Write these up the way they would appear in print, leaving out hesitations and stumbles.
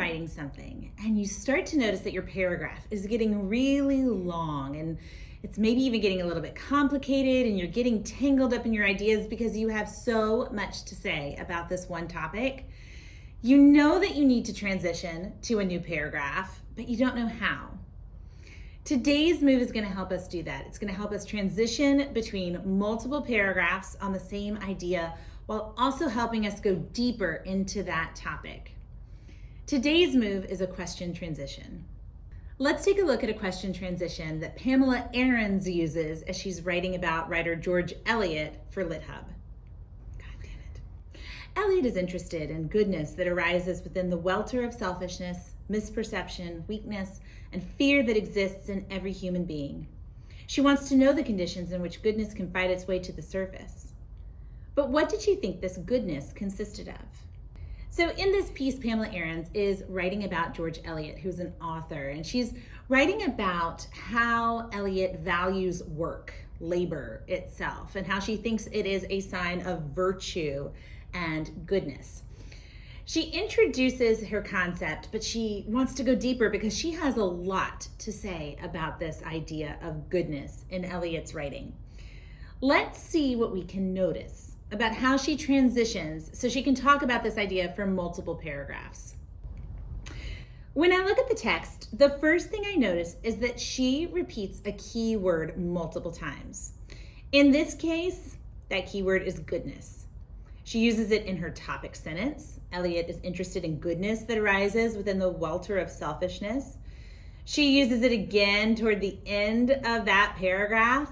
writing something and you start to notice that your paragraph is getting really long and it's maybe even getting a little bit complicated and you're getting tangled up in your ideas because you have so much to say about this one topic, you know that you need to transition to a new paragraph, but you don't know how. Today's move is going to help us do that. It's going to help us transition between multiple paragraphs on the same idea while also helping us go deeper into that topic. Today's move is a question transition. Let's take a look at a question transition that Pamela Ahrens uses as she's writing about writer George Eliot for LitHub. God damn it. Eliot is interested in goodness that arises within the welter of selfishness, misperception, weakness, and fear that exists in every human being. She wants to know the conditions in which goodness can fight its way to the surface. But what did she think this goodness consisted of? So in this piece, Pamela Ahrens is writing about George Eliot, who's an author, and she's writing about how Eliot values work, labor itself, and how she thinks it is a sign of virtue and goodness. She introduces her concept, but she wants to go deeper because she has a lot to say about this idea of goodness in Eliot's writing. Let's see what we can notice about how she transitions so she can talk about this idea for multiple paragraphs. When I look at the text, the first thing I notice is that she repeats a key word multiple times. In this case, that key word is goodness. She uses it in her topic sentence. Eliot is interested in goodness that arises within the welter of selfishness. She uses it again toward the end of that paragraph,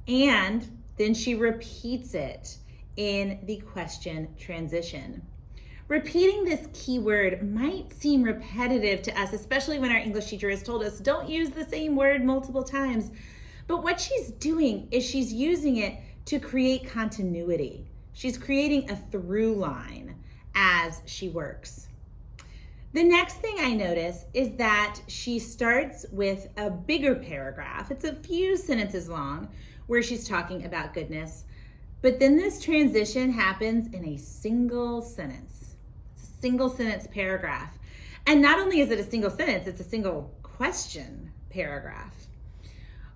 and then she repeats it in the question transition. Repeating this keyword might seem repetitive to us, especially when our English teacher has told us don't use the same word multiple times. But what she's doing is she's using it to create continuity. She's creating a through line as she works. The next thing I notice is that she starts with a bigger paragraph. It's a few sentences long where she's talking about goodness. But then this transition happens in a single sentence. It's a single sentence paragraph. And not only is it a single sentence, it's a single question paragraph.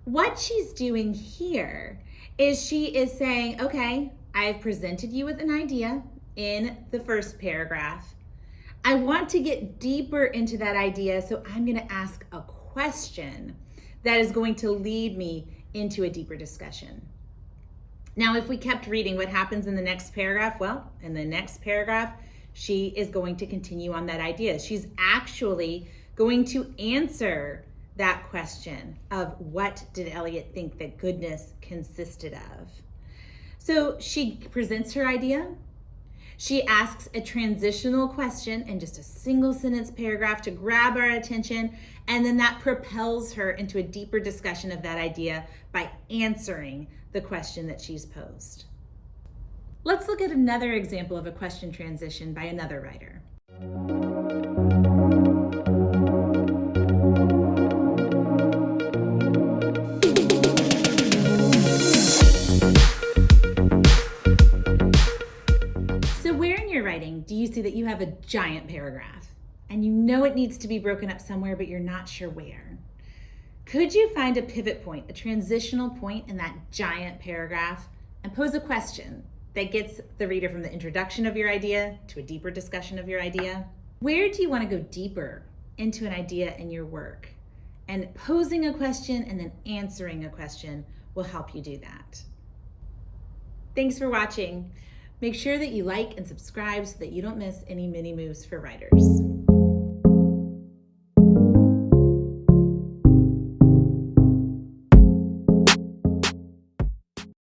What she's doing here is she is saying, okay, I've presented you with an idea in the first paragraph. I want to get deeper into that idea, so I'm going to ask a question that is going to lead me into a deeper discussion. Now, if we kept reading, what happens in the next paragraph? Well, in the next paragraph, she is going to continue on that idea. She's actually going to answer that question of what did Eliot think that goodness consisted of. So she presents her idea. She asks a transitional question in just a single sentence paragraph to grab our attention, and then that propels her into a deeper discussion of that idea by answering the question that she's posed. Let's look at another example of a question transition by another writer. So where in your writing do you see that you have a giant paragraph and you know it needs to be broken up somewhere, but you're not sure where? Could you find a pivot point, a transitional point in that giant paragraph and pose a question that gets the reader from the introduction of your idea to a deeper discussion of your idea? Where do you want to go deeper into an idea in your work? And posing a question and then answering a question will help you do that. Thanks for watching. Make sure that you like and subscribe so that you don't miss any mini moves for writers.